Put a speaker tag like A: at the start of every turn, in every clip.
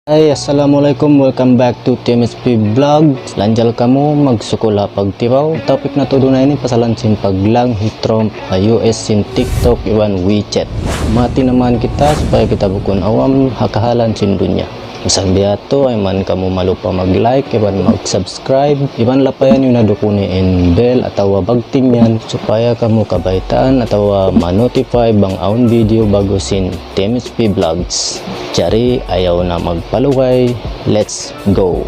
A: Ay, assalamualaikum, welcome back to TMHP Vlogs. Lanjal kamu magsukul pagtibaw. Topik na to dunay ni pasalansin paglang hitrom US sin TikTok iban WeChat. Mati naman kita supaya kita bukun awam hakahalan sin dunya. Isang biyato ay man kamu malupa mag-like, iban mag-subscribe, iban lapayan yung nadukuni in bell atau bagtim yan supaya kamu kabaitaan atau ma-notify bang aun video bago sin TMHP Vlogs. Jari ayaw na magpaluway, let's go!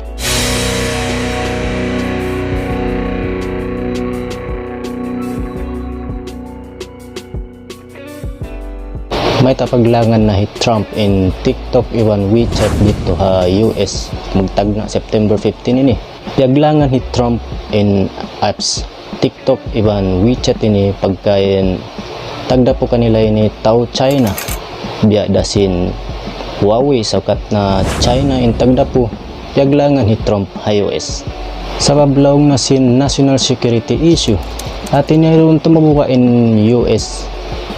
A: Mayta paglangan na hit Trump in TikTok iwan WeChat dito ha US magtag na September 15 ini. Paglangan hit Trump in apps TikTok iwan WeChat ini pagkain tagda po kanila ini tao China biya dasin Huawei sakat na China in tagda po paglangan hit Trump ha US. Sabab laong na sin national security issue atin mayroon tumabuka in US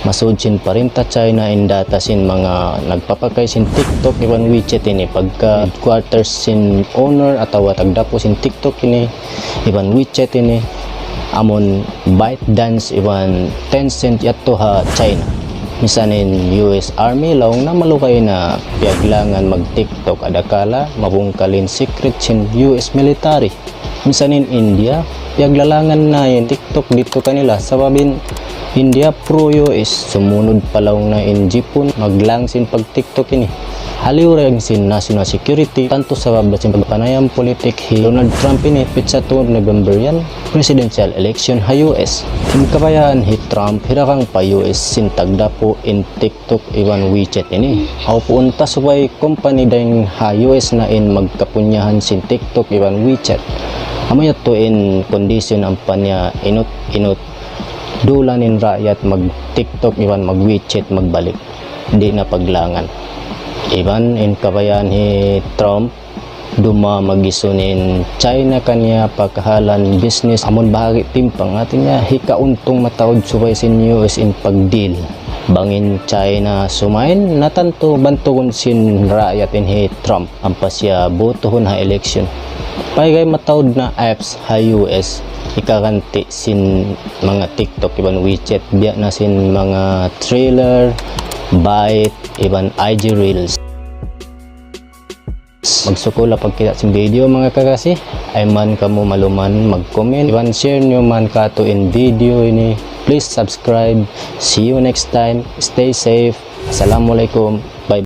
A: masudsin pa rin ta China in data sin mga nagpapakay sin TikTok iban WeChat ini pagka quarters sin owner atau tagdapo sin TikTok ini iban WeChat ini amon ByteDance iban Tencent yato ha China misanin US Army laong na malukay na piyaglangan mag TikTok adakala mabungkalin secret sin US military misanin India piyaglalangan na yung TikTok dito kanila sababin India pro US sumunod palaw na in Jipon maglang sin pag TikTok ini haliw rin sin national security tanto sa babasin pagpanayam politik hi Donald Trump ini pitsa 2 November yan presidential election ha US in kabayaan hi Trump hirakang pa US sin tagda po in TikTok iwan WeChat ini aw puunta subay company dahing ha US na in magkapunyahan sin TikTok iwan WeChat amayat to in condition ang panya inot dulanin rakyat mag TikTok iban mag WeChat magbalik di na paglangan iban in kabayan hi Trump duma magisunin China kanya pagkahalan business amon bahagi timpang atin niya hikauntong matawad subay sin US in pagdeal bangin China sumain natanto bantugon sin rakyat in hi Trump ampasya botohon ha election paigay matawad na apps ha US ikakanti sin mga TikTok iban WeChat biya na sin mga trailer Byte iban IG Reels magsukula pagkita sin video mga kakasi ay man kamo maluman mag-comment iban share nyo man kato in video ini please subscribe see you next time stay safe assalamualaikum